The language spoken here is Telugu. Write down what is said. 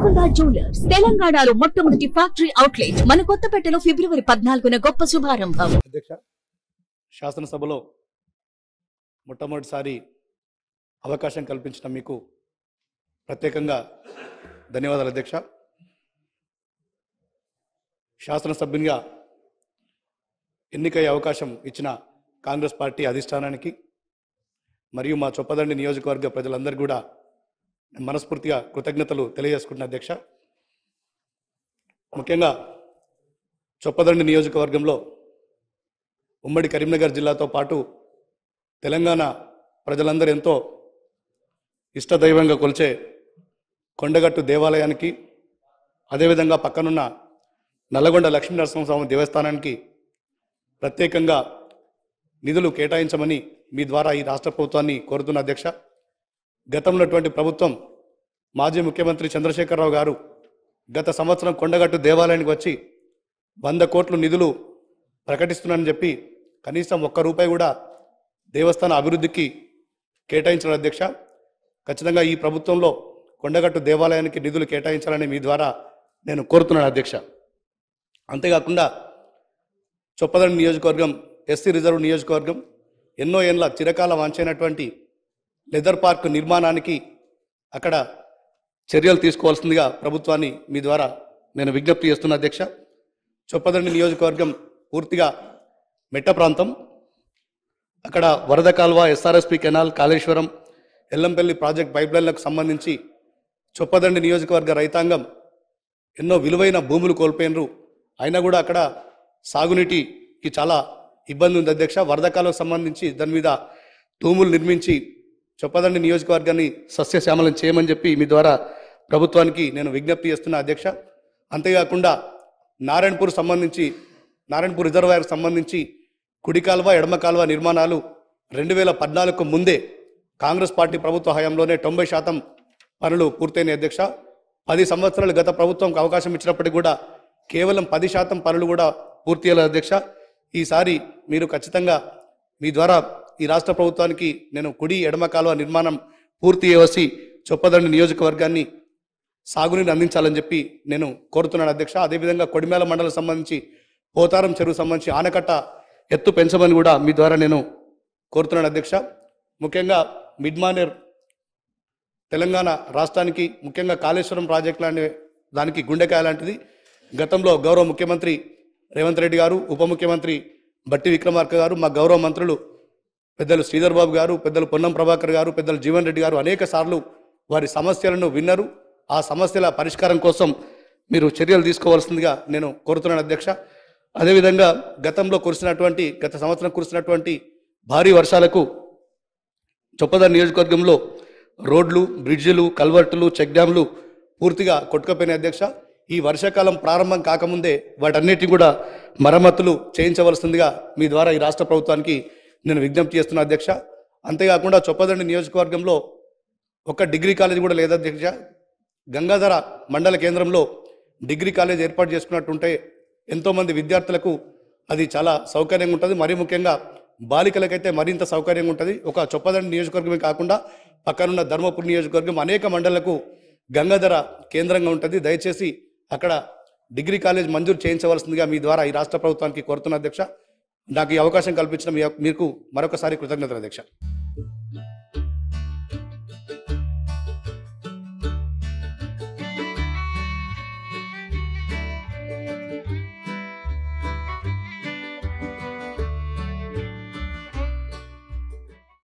గోల్కొండ జ్యువెలర్స్ తెలంగాణలో మొట్టమొదటి ఫ్యాక్టరీ అవుట్లెట్ మన కొత్తపేటలో ఫిబ్రవరి 14న గొప్ప శుభారంభం. అధ్యక్ష, శాసనసభలో మొట్టమొదటిసారి అవకాశం కల్పించిన మీకు ప్రత్యేకంగా ధన్యవాదాలు అధ్యక్ష. శాసనసభ్యునిగా ఎన్నికయ్యే అవకాశం ఇచ్చిన కాంగ్రెస్ పార్టీ అధిష్టానానికి మరియు మా చొప్పదండి నియోజకవర్గ ప్రజలందరికీ కూడా మనస్ఫూర్తిగా కృతజ్ఞతలు తెలియజేసుకుంటున్న అధ్యక్ష. ముఖ్యంగా చొప్పదండి నియోజకవర్గంలో ఉమ్మడి కరీంనగర్ జిల్లాతో పాటు తెలంగాణ ప్రజలందరూ ఎంతో ఇష్టదైవంగా కొలిచే కొండగట్టు దేవాలయానికి, అదేవిధంగా పక్కనున్న నల్లగొండ లక్ష్మీనరసింహస్వామి దేవస్థానానికి ప్రత్యేకంగా నిధులు కేటాయించమని మీ ద్వారా ఈ రాష్ట్ర ప్రభుత్వాన్ని కోరుతున్న అధ్యక్ష. గతంలో ప్రభుత్వం మాజీ ముఖ్యమంత్రి చంద్రశేఖరరావు గారు గత సంవత్సరం కొండగట్టు దేవాలయానికి వచ్చి 100 కోట్లు నిధులు ప్రకటిస్తున్నానని చెప్పి కనీసం ₹1 కూడా దేవస్థాన అభివృద్ధికి కేటాయించిన అధ్యక్ష. ఖచ్చితంగా ఈ ప్రభుత్వంలో కొండగట్టు దేవాలయానికి నిధులు కేటాయించాలని మీ ద్వారా నేను కోరుతున్నాను అధ్యక్ష. అంతేకాకుండా చొప్పదండి నియోజకవర్గం ఎస్సీ రిజర్వ్ నియోజకవర్గం ఎన్నో ఏళ్ళ చిరకాల వాంఛైనటువంటి లెదర్ పార్క్ నిర్మాణానికి అక్కడ చర్యలు తీసుకోవాల్సిందిగా ప్రభుత్వాన్ని మీ ద్వారా నేను విజ్ఞప్తి చేస్తున్నా అధ్యక్ష. చొప్పదండి నియోజకవర్గం పూర్తిగా మెట్ట ప్రాంతం. అక్కడ వరద కాల్వ, SRSP canal, Kaleshwaram, Yellampalli project పైప్లైన్లకు సంబంధించి చొప్పదండి నియోజకవర్గ రైతాంగం ఎన్నో విలువైన భూములు కోల్పోయినరు. అయినా కూడా అక్కడ సాగునీటికి చాలా ఇబ్బంది ఉంది అధ్యక్ష. వరద కాలువకు సంబంధించి దాని మీద తూములు నిర్మించి చొప్పదండి నియోజకవర్గాన్ని సస్యశ్యామలం చేయమని చెప్పి మీ ద్వారా ప్రభుత్వానికి నేను విజ్ఞప్తి చేస్తున్నా అధ్యక్ష. అంతేకాకుండా నారాయణపూర్ రిజర్వాయర్కి సంబంధించి కుడి కాలువ, ఎడమ కాలువ నిర్మాణాలు 2014కు ముందే కాంగ్రెస్ పార్టీ ప్రభుత్వ హయాంలోనే 90% పనులు పూర్తయిన అధ్యక్ష. 10 సంవత్సరాలు గత ప్రభుత్వంకి అవకాశం ఇచ్చినప్పటికీ కూడా కేవలం 10% పనులు కూడా పూర్తి అయ్యాలి అధ్యక్ష. ఈసారి మీరు ఖచ్చితంగా మీ ద్వారా ఈ రాష్ట్ర ప్రభుత్వానికి నేను కుడి ఎడమ కాలువ నిర్మాణం పూర్తి చేయవసి చొప్పదండి నియోజకవర్గాన్ని సాగునీరు అందించాలని చెప్పి నేను కోరుతున్నాను అధ్యక్ష. అదేవిధంగా కొడిమేల మండలం సంబంధించి పోతారం చెరువు సంబంధించి ఆనకట్ట ఎత్తు పెంచమని కూడా మీ ద్వారా నేను కోరుతున్నాను అధ్యక్ష. ముఖ్యంగా మిడ్మానేర్ తెలంగాణ రాష్ట్రానికి ముఖ్యంగా కాళేశ్వరం ప్రాజెక్ట్ లాంటి దానికి గుండెకాయ లాంటిది. గతంలో గౌరవ ముఖ్యమంత్రి రేవంత్ రెడ్డి గారు, ఉప ముఖ్యమంత్రి బట్టి విక్రమార్క గారు, మా గౌరవ మంత్రులు పెద్దలు శ్రీధర్ బాబు గారు, పెద్దలు పొన్నం ప్రభాకర్ గారు, పెద్దలు జీవన్ రెడ్డి గారు అనేక సార్లు వారి సమస్యలను విన్నారు. ఆ సమస్యల పరిష్కారం కోసం మీరు చర్యలు తీసుకోవాల్సిందిగా నేను కోరుతున్నాను అధ్యక్ష. అదేవిధంగా గత సంవత్సరం కురిసినటువంటి భారీ వర్షాలకు చొప్పదండి నియోజకవర్గంలో రోడ్లు, బ్రిడ్జిలు, కల్వర్టులు, చెక్ డ్యాంలు పూర్తిగా కొట్టుకుపోయిన అధ్యక్ష. ఈ వర్షాకాలం ప్రారంభం కాకముందే వాటన్నిటిని కూడా మరమ్మతులు చేయించవలసిందిగా మీ ద్వారా ఈ రాష్ట్ర ప్రభుత్వానికి నేను విజ్ఞప్తి చేస్తున్నా అధ్యక్ష. అంతేకాకుండా చొప్పదండి నియోజకవర్గంలో ఒక డిగ్రీ కాలేజ్ కూడా లేదు అధ్యక్ష. గంగాధర మండల కేంద్రంలో డిగ్రీ కాలేజ్ ఏర్పాటు చేసుకున్నట్టుంటే ఎంతోమంది విద్యార్థులకు అది చాలా సౌకర్యంగా ఉంటుంది. మరీ ముఖ్యంగా బాలికలకైతే మరింత సౌకర్యంగా ఉంటుంది. ఒక చొప్పదండి నియోజకవర్గమే కాకుండా పక్కనున్న ధర్మపురి నియోజకవర్గం అనేక మండలకు గంగాధర కేంద్రంగా ఉంటుంది. దయచేసి అక్కడ డిగ్రీ కాలేజ్ మంజూరు చేయించవలసిందిగా మీ ద్వారా ఈ రాష్ట్ర ప్రభుత్వానికి కోరుతున్న అధ్యక్ష. నాకు ఈ అవకాశం కల్పించిన మీకు మరొకసారి కృతజ్ఞతలు అధ్యక్ష.